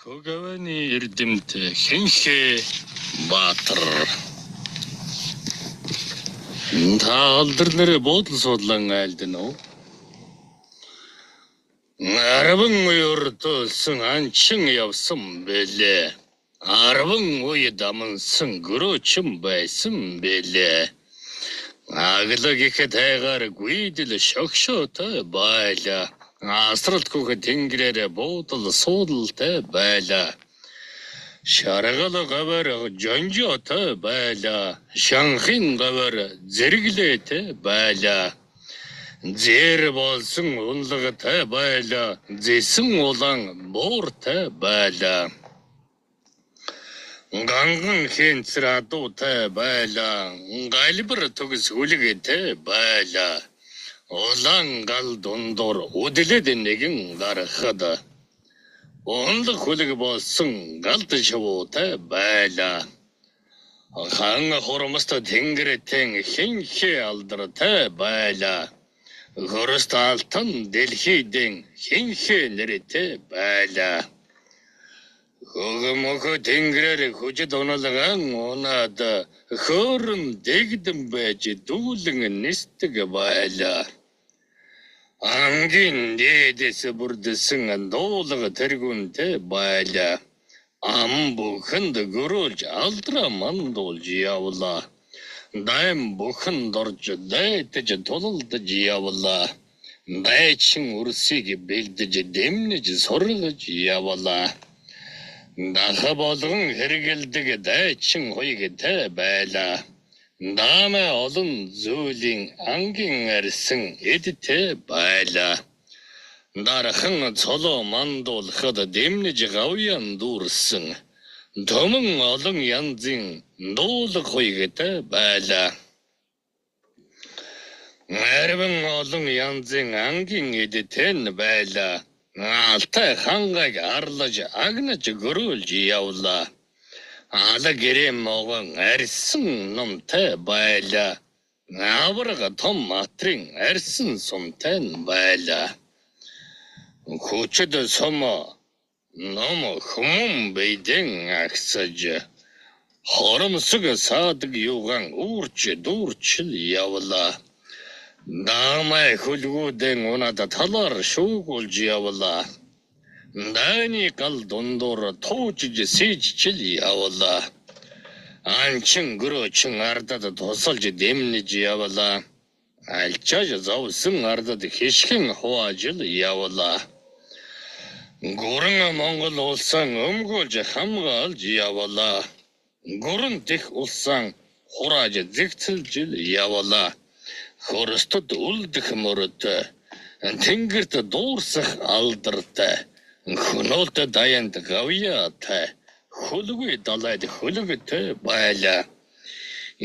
Хөгөвний эрдэмт Хэнхэ Баатар. Та алдар нэрэ бодол судлан айлдана уу? Арван уйртулсан анчин явсан бэлээ. Арван уй дамнсан гөрөөчм байсан бэлээ. Аглаг ихэд хайгаар гүйдэл шогшоотой байлаа. Асралт хүүхэд тэнгэрээр бодол суудалтай байлаа. Шаргал гавар жонжоотой байлаа. Шанхын гавар зэрэглээтэй байлаа. Зэр болсон унлагатай байлаа. Зэсэн улаан бууртай байлаа. Ганган хэнцэр адуутай байлаа. Галбар төгс хүлгээтэй байлаа. Улаан гал дундуур үдлээд нэгэн гарахад онлог хүлэг болсон галд шавуутай байлаа. Хан хурамст тэнгэрэтэн Хэнхэ алдартай байлаа. Хөрөст алтан дэлхийдэн Хэнхэ нэртэй байлаа. Хөгмөх тэнгэрээр хүчит уналган унаад хөөрөн дэгдэн байж дүүлэн нисдэг байлаа. Ангийн дээдэс бүрдсэн дуулга тэргүнтэй байлаа. Ам бүхэнд гөрүүлж алдраа мандуулж явлаа. Дайм бүхэнд орж дайтаж тулалдаж явлаа. Дайчин үрсийг бэлдэж дэмнэж сургаж явлаа. Даха болгон хэрэгэлдэг дайчин хуйгтай байлаа. Дамаа олон зүйлийн ангийн арьсан эдтэй байлаа. Дархан цолоо мандуулахад дэмнэж гавьян дүүрсэн. Төмөн олон янзын дуулах хуйгтай байлаа. Арван олон янзын ангийн эдтэй байлаа. Алтай хангаг арлаж агнаж гөрүүлж явлаа. Алаг гэрэм могон арьсан номтой байлаа. Аврага том матрын арьсан сумтай байлаа. Хүчит сомо ном хүмүн бэйдэн агсаж хоромсог саадаг юуган уурч дүүрчл явлаа. Дамай хөлгүүдэн унаад талаар шүүгүүлж явлаа. Дайны гал дундуур туужж сийжчил явлаа. Анчин гөрөөчин ардад тусалж дэмнэж явлаа. Альчааж зовсон ардад хишгэн хуваажил явлаа. Гуран Монгол улсаа өмгөөлж хамгаалж явлаа. Гуран дэх улсаа хурааж зэгцэлж явлаа. Хөрөстөд үлдэх мөрөд тэнгэрт дуурсах алдартай. Хөнөөлт даянд гавьяатай. Хөлгүй далайд хөлгөтэй байлаа.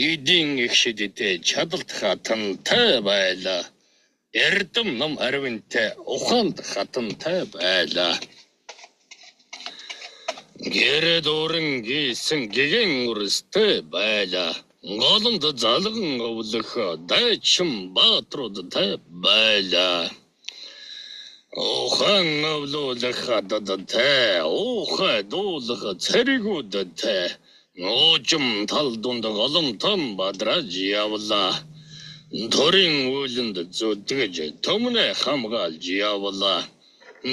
Эдийн ихшэдтэй чадалт хатантай байлаа. Эрдэм ном арвинтай ухаанд хатантай байлаа. Гэрэ дууран гисэн гэгэн үрстэй байлаа. Голомд залган өвлөх дайчин баатруудтай байлаа. Ухан өвлүүлэх хададтай, ухай дуулах цэргүүдтэй. Нуужим тал дунд голомтон бадраж явлаа. Төрийн үйлэнд зүтгэж төмнө хамгаалж явлаа.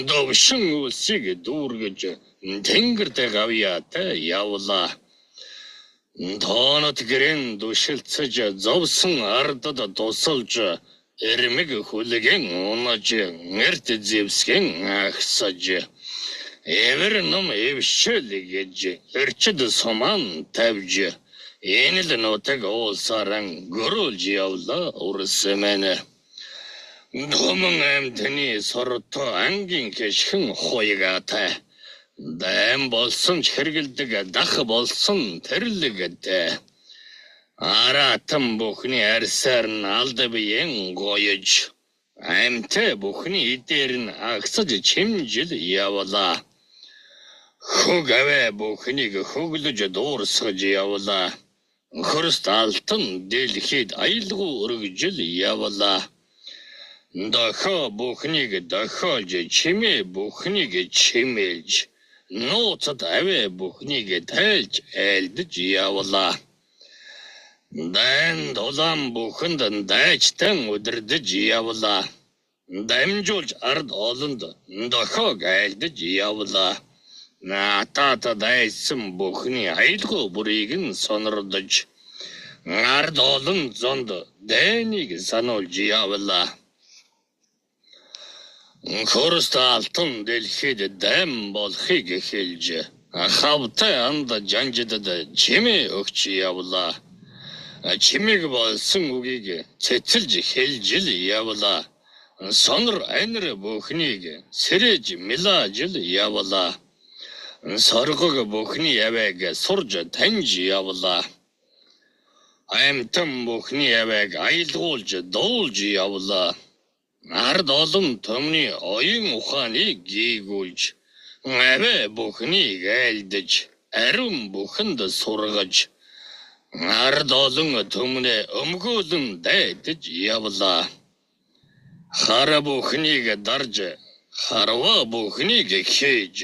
Довшин үлсийг дүүргэж тэнгэртэй гавьяатай явлаа. Тоонот гэрэн душилцаж зовсон ардад тусалж эрмэг хүлгэн унаж нэрт зевсгэн ахсаж эвэр ном эвшэл гэж эрчд суман тавьж энэл нутаг уулсаран гөрүүлж явлаа урсэмэнэ. Домон амтны сорто ангийн хэшхэн хуйгаатай. Дэм болсон ч хэрэгэлдэг дах болсон тэрлэгтэй. Аратан бүхний арьсаар нь алд биеэн гоёж амтай бүхний идээр нь агсаж чимжил явлаа. Хөг аваа бүхнийг хөглөж дуурсгаж явлаа. Хөрст алтан дэлхийд аялгуу өргөжл явлаа. Даха бүхнийг дахиолж чимээ бүхнийг чимээж нууцад авэ бүхнийг тайлж айлдж явлаа. Дан дулаан бүхэнд дайчтан удирдаж явлаа. Дамжуулж ард олонд дохог айлдж явлаа. Наатата дайсан бүхний айлгуу бүрийг нь сонирдож ард олон зонд дайныг сануулж явлаа. Хөрст алтан дэлхийд дайм болохыг хэлж хавтай анд жанжидад чимээ өгч явлаа. Чимэг болсон үгийг цэцэлж хэлж л явлаа. Сонор анир бүхнийг сэрэж милааж л явлаа. Соргог бүхний яваг сурж таньж явлаа. Аймтан бүхний яваг аялгуулж дуулж явлаа. Ард олон төмний оюун ухааныг гийгүүлж авэ бүхнийг айлдж ариун бүхэнд сургаж ард олон төмнөө өмгөөлөн дайдж явлаа. Хара бүхнийг дарж харва бүхнийг хийж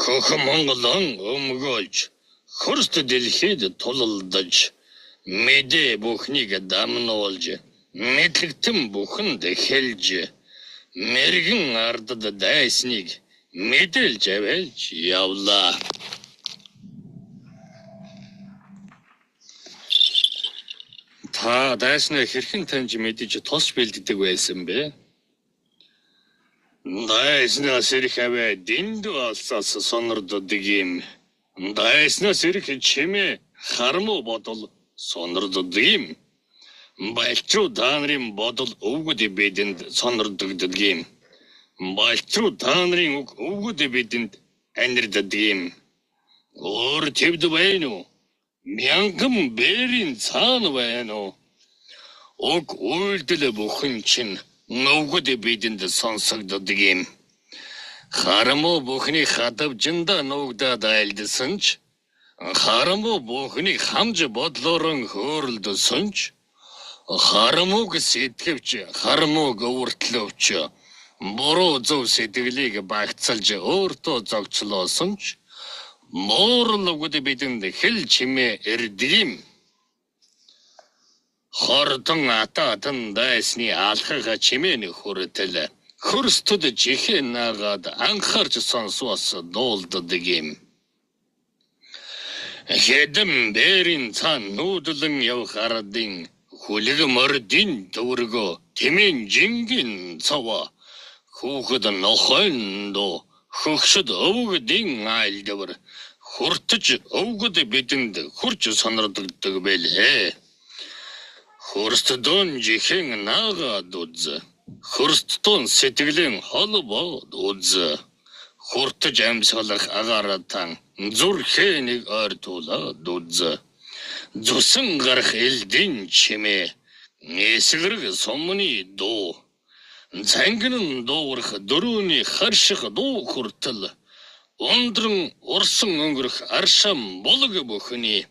хөх Монголон өмгөөлж хөрст дэлхийд тулалдаж мэдээ бүхнийг дамнуулж мэдлэгтэн бүхэнд хэлж мэргэн ардад дайсныг мэдээлж авэлж явлаа. Та дайснаа хэрхэн таньж мэдэж тосч бэлддэг байсан бэ? Дайснаас ирэх авэ дэнд алсаас сонирддог юм. Дайснаас ирэх чимээ хармуу бодол сонирддог юм. Балчруу та нарын бодол өвгөд бидэнд сонирддог юм. Балчруу та нарын үг өвгөд бидэнд анирддаг юм. Өөр тэвд байна уу? Мянган бэрийн цаана байна уу? Уг үйлдэл бүхэн чинь өвгөд бидэнд сонсогддог юм. Харамуу бүхний хадавжинда нуугдаад айлдсан ч харамуу бүхний хамж бодлоорон хөөрөлдсөн ч харамууг сэтгэвч харамууг өвөртлөвч буруу зөв сэтгэлийг багцалж өөртөө зогцлоосон ч муурал өвгөд бидэнд хэл чимээ ирдэг юм. Хортон атаатан дайсны алхага чимээний хүртэл хөрсtöд жихээ наагаад анхаарч сонсвос дуулддаг юм. Хэдэм бэрийн цаан нүүдлэн явах ардын хүлэг мордын дөргөө тэмэн жингийн цава хүүхэд нохойндо хөгшөд өвгдийн айлдвар хүртэж өвгөд бидэнд хурж сонирддаг байлээ. Хөрстдөн жихэн наагаад үз. Хөрстдөн сэтгэлийн холбоод үз. Хүртэж амьсгалах агааратан зүрхэнийг ойртуулаад үз. Зүсэн гарах элдин чимээ эсгэрэг сомны дуу. Цангин дуурах дөрөвний харших дуу хүртэл ундран урсан өнгөрөх аршам болог бүхний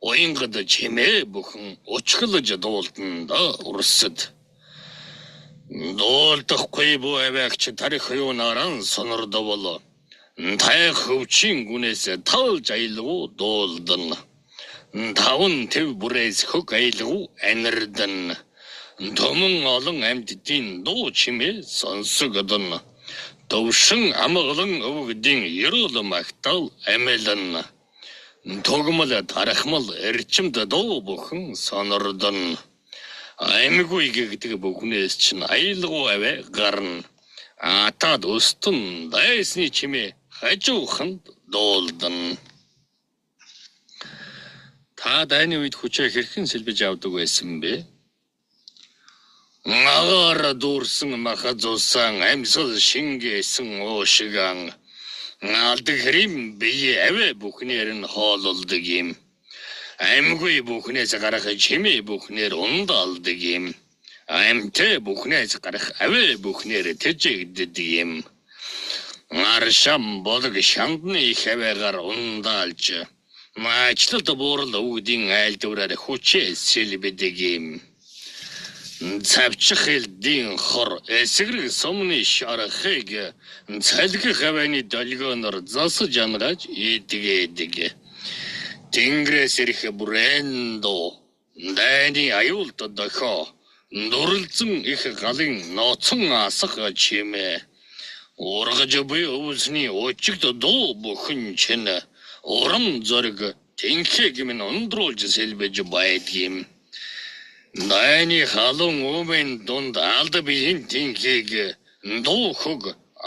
уянгад чимээ бүхэн учглаж дуултанда урсад. Дуулдахгүй буу аваагч тарих юунаран сонордовол тайх хөвчин гүнээс талж аялгуу дуулдан. Таван төв бүрээс хөг аялгуу анирдан. Төмөн олон амьтдын дуу чимээ сонсогдон. Төвшин амгалан өвгдийн ерөөл магтаал амилан. Тогмол тарахмал эрчимд дуу бүхэн сонордон. Аймгүй гэгдэг бүхнээс чинь аялгуу авэ гарна. Атад өстөн дайсны чимээ хажууханд дуулдан. Та дайны үед хүчээ хэрхэн сэлбэж авдаг байсан бэ? Агаар дурсан махазуусан амьсгал шингээсэн уушиган алдаг хэрэм бие авэ бүхнээр нь хоололдог юм. Аймгүй бүхнээс гарах чимээ бүхнээр ундалдаг юм. Аймтэй бүхнээс гарах авэ бүхнээр тэжээгддэг юм. Аршам болог шандны их авэгаар ундалж маачлалд буурал өвгдийн айлдвараар хүчээ сэлбэдэг юм. Цавчих элдийн хор эсгэрэг сумны шарахыг цалгих авааны долгионоор засаж амрааж идгээд Тэнгэрээс ирэх брэндо дайны аюулт дохоо дурлцсан их галын ноцон асах чимээ ургаж буй өвсний очигт дуу бүхэн чинь урам зориг тэнхэг минь ондруулж сэлбэж байдгийм дайны халуун өвэн дунд алда биеийн тэнхэг дуу хөг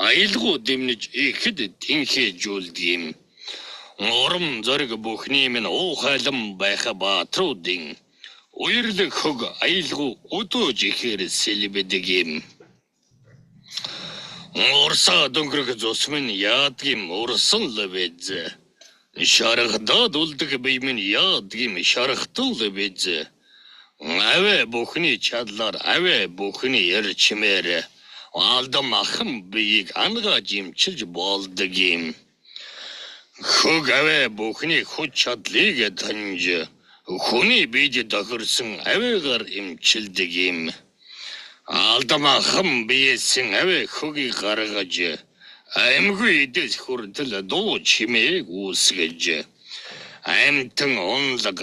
аялгуу дэмнэж ихэд тэнхээжүүлдгийм урам зориг бүхний минь уухайлан байха баатруудын уйрлэг хөг аялгуу өдөөж ихээр сэлбэдгийм Урсаа дөнгөрөх зус минь яадгийм урсан л биз. Шархдаад үлдэх бие минь яадгийм шархтал л биз. Авэ бүхний чадлаар авэ бүхний ярчмээр алдам ахын биеийг ангааж имчилж болдог юм. Хөг авэ бүхний хүч чадлыг таньж хүний биед тохирсон авэгаар имчилдэг юм. Алдама хам биесэн авэ хөгийг гаргаж аймгүй идэс хүртэл дуу чимээг үүсгэж аймтан онлог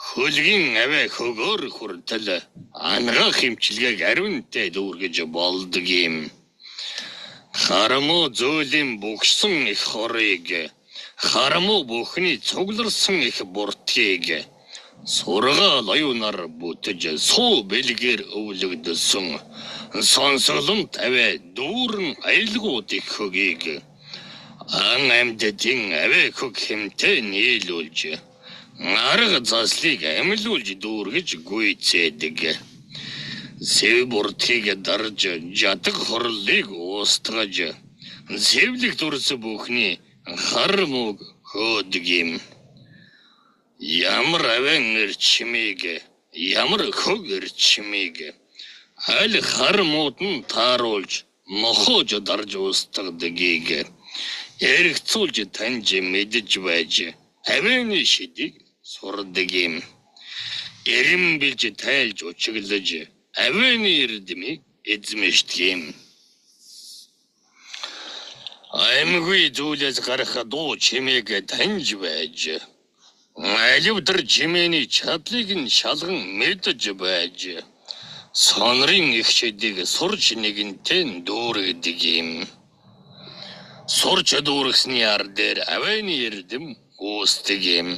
хөлгийн авэ хөгөөр хүртэл ангаах хэмчилгээг ариунтай дүүргэж болдог юм. Хараму зөөлөн бүгсэн их хорыг хараму бүхний цугларсан их буртгийг Сургаал аюунаар бүтэж суу бэлгээр өвлөгдсөн сонсголон тавэ дүүрэн аялгууд их хөгийг ан амьдтын авэ хөг хэмтэй нийлүүлж арга заслыг амьлуулж дүүргэж гүйцээдэг сэв буртгийг дарж жадаг хорлыг устгаж сэвлэг дурс бүхний хар мөг хөөдөг юм Ямар авэн эрчмийг ямар хөг эрчмийг аль хар муудан тааруулж мохож дарж устгадгийг эргцүүлж таньж мэдж байж авэны шидийг сурдаг юм эрэм билж тайлж учиглаж авэны эрдмийг эзэмшдэг юм аймгүй зүйлээс гарах дуу чимээг таньж байж Аливдар жимэний чадлыг нь шалган мэдж байж сонрын их шидийг сурч нэгэнтэн дүүргэдэг юм. Сурч дүүргэсний ар дээр авэны эрдэм үүсдэг юм.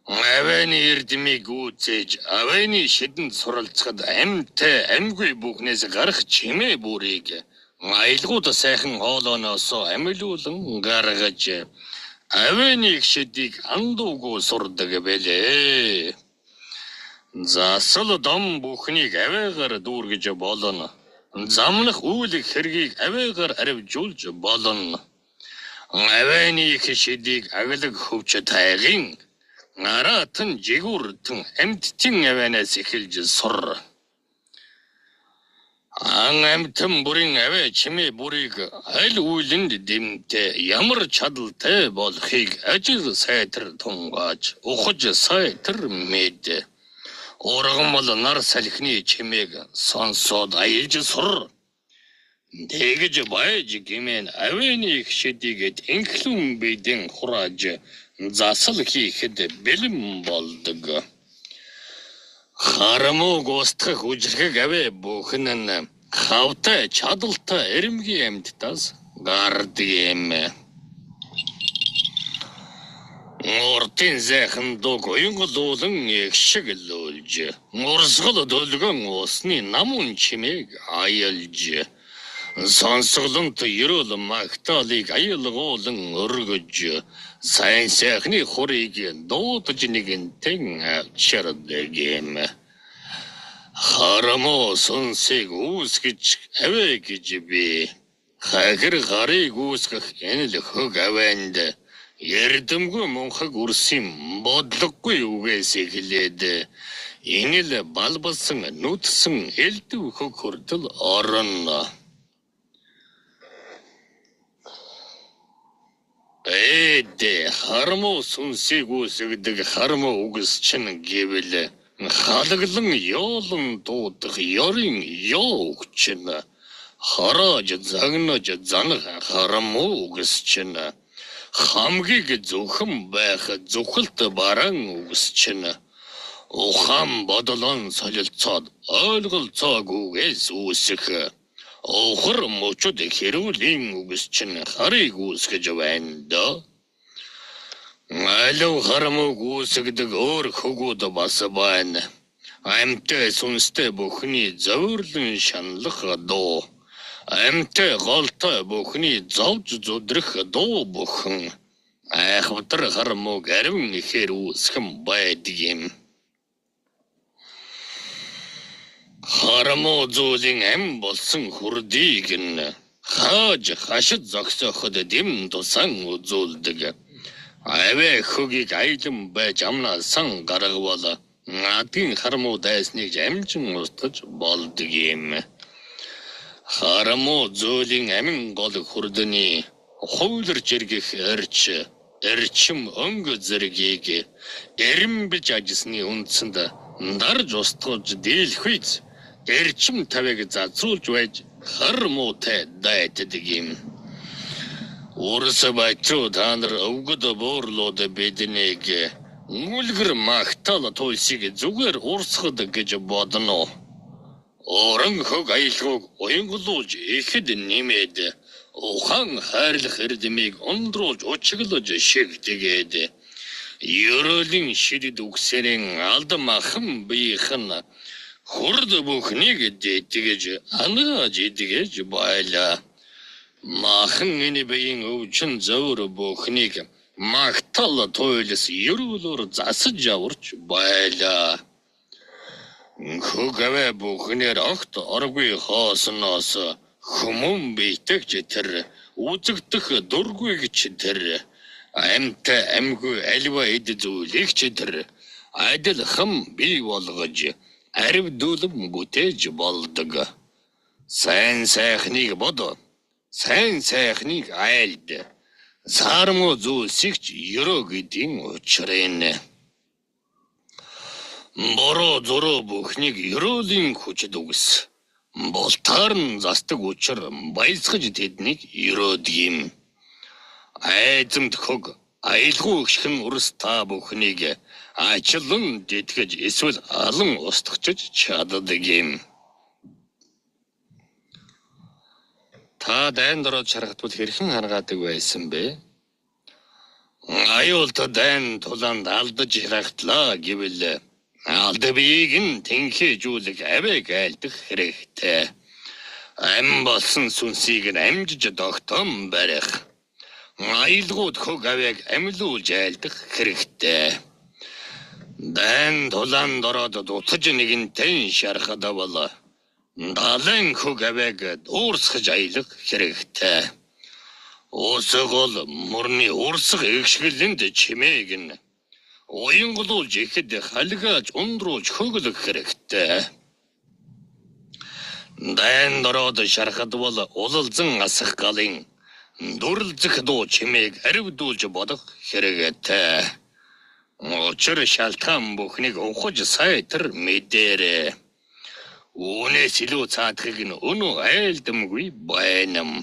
Авэны эрдэмийг үүсэж авэны шидэнд суралцахад амьтай амьгүй бүхнээс гарах чимээ бүрийг аялгууд сайхан хоолооноос амьлуулан гаргаж авэны шидийг андуугүй сурдаг бэлээ. Засал дом бүхнийг авэгаар дүүргэж болно. Замнах үйл хэргийг авэгаар аривжуулж болно. Авэны шидийг аглаг хөвч тайгын наратан жигүүртэн амьдтын авэнаас эхэлж сур. Ан амьтан бүрийн авэ чимээ бүрийг аль үйлэнд дэмтэй ямар чадалтай болохыг ажил сайтар тунгааж ухаж сайтар мэд ургамал нар салхины чимээг сонсоод аялж сур тэгж байж гэмэн авэны их шидийг тэнхлэн бидэн хурааж засал хийхэд бэлэн болдог Харамуг устгах үжирхэг авэ бүхэн нь хавтай чадалтай эрэмгийн амьтдаас гардаг юм. Уртын зайхан дуг уянгуулан эгшиглүүлж урсгал дөлгөн усны намун чимээг аялж сонсголонт ерөөл магтаалыг аялгуулан өргөж сайн сайхны хурыг дуудаж нэгэнтэн авчирдаг юм. Хараму сонсыг үүсгэж авэ гэж би хагар гарыг үүсгэх энэ л хөг авэнд эрдэмгүй мунхаг үрсийн бодлогогүй үгээс эхлээд энэ л балбасан нүдсэн элдв хөг хүртэл орно. Эдэ хараму сүнсийг үүсгдэг хараму үгс чинь гэвэл халаглан ёолон дуудах ёрын ёог чинь хараж загнаж занах харамуу үгс чинь хамгийн зөвхөн байх зөвхөлт баран үгс чинь ухаан бодлон солилцоод ойлголцоогүйгээс үүсэх охор мөчөд хэрүүлийн үгс чинь харыг үүсгэж байна да. Алуу харамуг үүсгдэг өөр хөгүүд бас байна. Амьтаа сүнстэй бүхний зовирлон шаналх дуу. Амьтаа голтой бүхний зовж зүдрэх дуу бүхэн. Айхвтар харамуг аривн ихээр үүсгэн байдаг юм. Харамуу зүйлийн ам болсон хүрдийг нь хааж хашид зогсооход дэм тусан үзүүлдэг. Авэ хөгийг айлан байж амнасан гаргавал надын харамуу дайсныг амжин устж болдог юм. Харамуу зүйлийн амин гол хүрдэний хуйларч иргэх эрчим өнгө зэргийг эрэмбэж ажсны үндсэнд дарж устгуулж дийлхүйц эрчим тавиг зазуулж байж харамуутай дайтдаг юм. Урыс бачуу та нар өвгөд буурлууд биднийг үлгэр магтаал туйлсыг зүгээр урсгад гэж бодно. Орон хөг аялгыг уянгалуулж ихэд нэмээд ухаан хайрлах эрдэмийг ондруулж учиглаж шигдэгээд ерөөлийн шидэд үгсэрийн алдамахан биехэн хурд бүхнийг дэтгэж анааж идгэж байлаа. Махан энэ биеийн өвчин зөөр бүхнийг магтаал туйлс ерөөлөөр засаж аварч байлаа. Хөгөвэ бүхнээр огт оргүй хоосноос хүмүүн бийтэгч тэр үзэгдэх дургүйгч тэр амьтаа амьгүй альва эд зүйлэгч тэр адилхан бий болгож аривдуулан бүтээж болдог. Сайн сайхныг бодо. Сайн сайхныг айлд. Сармуу зүйлсэгч ерөө гэдгийн учрын. Бороо зуроо бүхнийг ерөөлийн хүчд үгс. Болтаар нь застаг учир баясгаж тэднийг ерөөд юм. Айзамд хөг аялгүй гшхэн урс та бүхнийг ачлан дэтгэж эсвэл алан устгачж чаддаг юм. Та дайн дороод шаргатвал хэрхэн хангаадаг байсан бэ? Аюулт дайн тулаанд алдаж харагтлаа гэвэл алдабийг нь тэнхээжүүлэх авиг айлдах хэрэгтэй. Ам болсон сүнсийг нь амжиж тогтоом барих. Аялгууд хөг авиг амилуулж айлдах хэрэгтэй. Дайн тулаанд дороод дутаж нэгэнтэн шархад бол далайн хөг авиг дуурсгаж аялах хэрэгтэй. Уусгол мөрний урсах эгшгэлэнд чимээг нь уянгалуулж ихэд халгааж ундруулж хөглөх хэрэгтэй. Дайн дороод шархад бол улалзан асах галын дүрлзэх дуу чимээг аривдуулж бодох хэрэгтэй. Учир шалтгаан бүхнийг ухаж сайтар мэдээрээ. Үүнээс илүү цаадахыг нь өнөө айлдамгүй байна.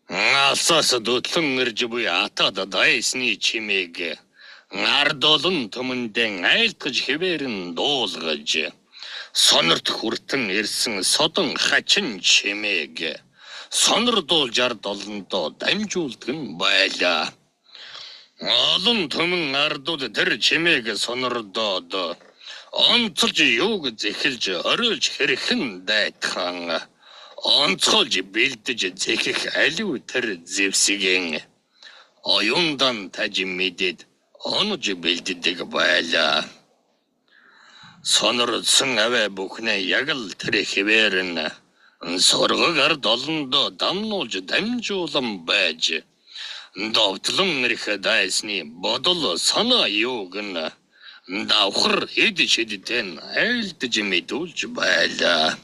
Алсаас дутлан ирж буй атад дайсны чимээг ардолон төмөндэн айлтгаж хэвээрэн дуулгаж сонорт хүртэн ирсэн содон хачин чимээг сонордуулж ардолондоо дамжуулдаг нь байлаа. Олон төмөн ардууд тэр чимээг сонордоод онцолж юуг зэхэлж ориулж хэрхэн дайтхан онцолж бэлдэж зэхэх алив тэр зэвсгийн оюундан таж мэдээд онож бэлддэг байлаа. Сонордсон авэ бүхнээ яг л тэр хэвээрэн сургаг долондоо дамнуулж дамжуулан байж довтлон ирэх дайсны бодол санаа юуг нь давхар эд шидтэн айлдж мэдүүлж байлаа.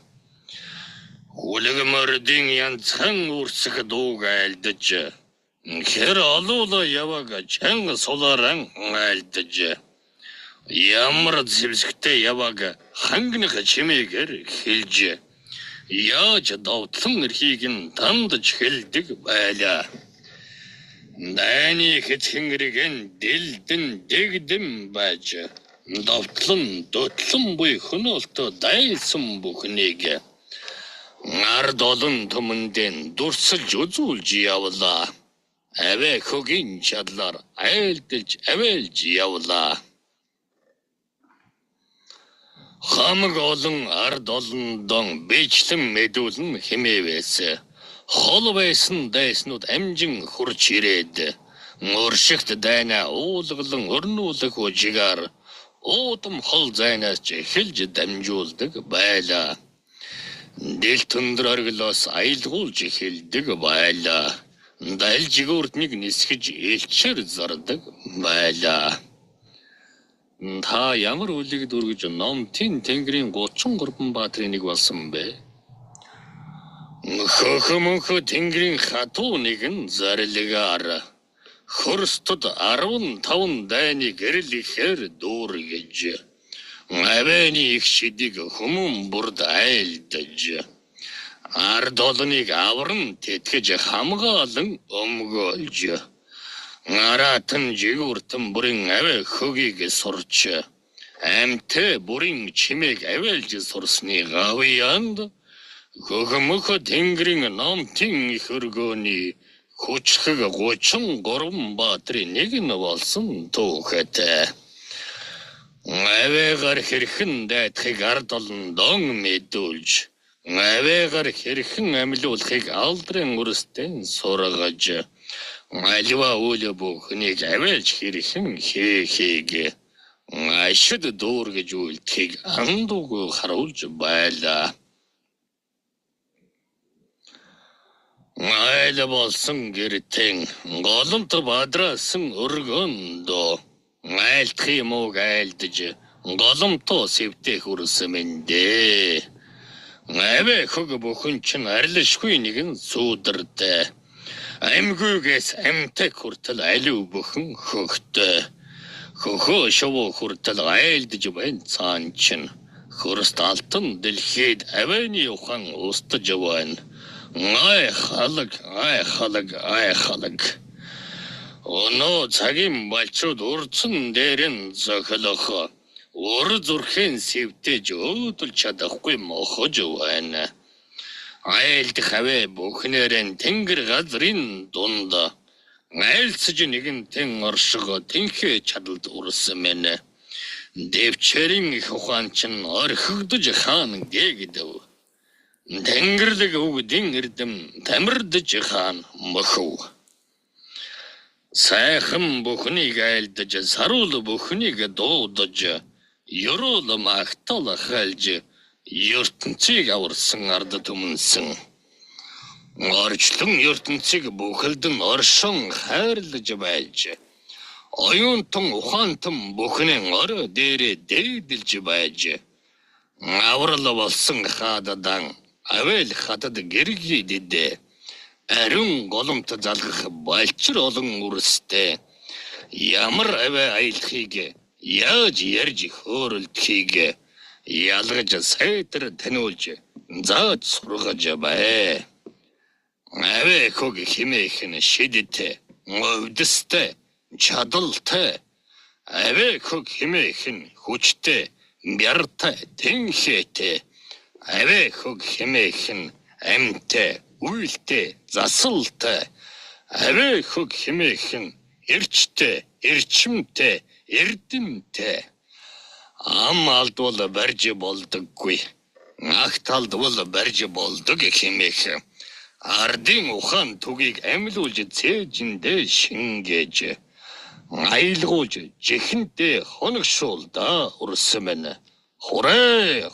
Хүлэгмөрдийн янцхан үрсэх дууг айлдж хэр олоола яваг чанга суларан айлдж Ямар зэвсэгтэй яваг хангных чимээгээр хэлж яаж давтлан эрхийг нь тандж хэлдэг байлаа. Дайны хэцхэнгэрэг дэлдэн дэгдэм байж давтлан дотлон буй хөнөөлтө дайсан бүхнийг ард олон түмэндэн дурсалж үзүүлж явлаа. Авэ хөгийн чадлаар айлдж авэлж явлаа. Хамаг олон ард олондон бичлэн мэдүүлэн хэмээвэс. Хол байсан дайснууд амжин хурж ирээд мөршигт дайна уулгалан өрнүүлэх үжигээр уудам хол зайнаас эхэлж дамжуулдаг байлаа. Дэл түндэр орглоос аялгуулж эхэлдэг байлаа. Дайлжигүүртнийг нисгэж элчээр зардаг байлаа. Та ямар үлийг дүргэж номтын тэнгэрийн 33 баатрын нэг болсон бэ? Хөхөмөнхө тэнгэрийн хатуу нэгэн зарилгаар хөрстөд 15 дайны гэрэл ихээр дүүргэж авэны их шидийг хүмүүн бүрд айлдаж ард олоныг авран тэтгэж хамгаалан өмгөөлж аратан жигүүртэн бүрийн авэ хөгийг сурч амтэ бүрийн чимээг авэлж сурсны гавьянд хөхөмөхө тэнгэрийн номтын их өргөөний хүчрхэг 33 баатрын нэг нь болсон түүхэт. Авэгаар хэрхэн дайтахыг ард олондон мэдүүлж авэгаар хэрхэн амьлуулахыг алдрын үрстэн сургаж аливаа үйл бүхнийг авэлж хэрхэн хийхийг ашид дүүргэж үлдэхийг андуугүй харуулж байлаа. Айл болсон гэртэн голомт бадраасан өргөндөө айлтх юм уу айлдж голомтоо сэвтэх үрсэмэндээ. Авэ хөг бүхэн чин арилшгүй нэгэн сүудэрдэ. Амьгүйгээс амтэг хүртэл алив бүхэн хөхтэ. Хөхөө шовоо хүртэл айлдж байна цаан чин. Хөрст алтан дэлхийд авэны ухаан устж байна. Ай халаг. Өнөө цагийн балчууд урдсан дээрэн зохилох ур зүрхэн сэвтэж өөдөл чадахгүй мохож байна. Айлд хавэ бүхнэрэн тэнгэр газрын дунд айлцж нэгэнтэн оршго тэнхээ чадалд урсан мэнэ. Дэвчэрийн их ухаан чин орхигдож хаан гээгдэв. Тэнгэрлэг үгдийн эрдэм тамирдж хаан мөхөв. Сайхан бүхнийг айлдж саруул бүхнийг дуудаж ёрол магтал хайлж ертөнцийг аварсан ард түмэнсэн. Орчлон ертөнцийг бүхэлдэн оршин хайрлаж байж оюунтан ухаантан бүхнээ ор дээрээ дээдэлж байж аврал болсон хаададан авэл хатад гэргийдэдэ арин голомт залгах балчир олон үрстэй ямар авэ аялахыг яаж ярьж хөөрөлдөхийг ялгаж сайтар таниулж зааж сургаж бай. Авэ хөг химээхэн шидэтэ өвдөстэй чадалтай авэ хөг химээхэн хүчтэй бяртай тэнхээтэй авэ хөг химээхэн амтай үйлтэй засалтай авэ хөг химээхэн эрчтэй эрчимтэй эрдэмтэй ам алдвал барж болдоггүй агт алдвал барж болдог химээх ардын ухаан түгийг амьлуулж цээжиндээ шингээж аялгуулж жихэнтэй хоногшуулда урсмэн хурэ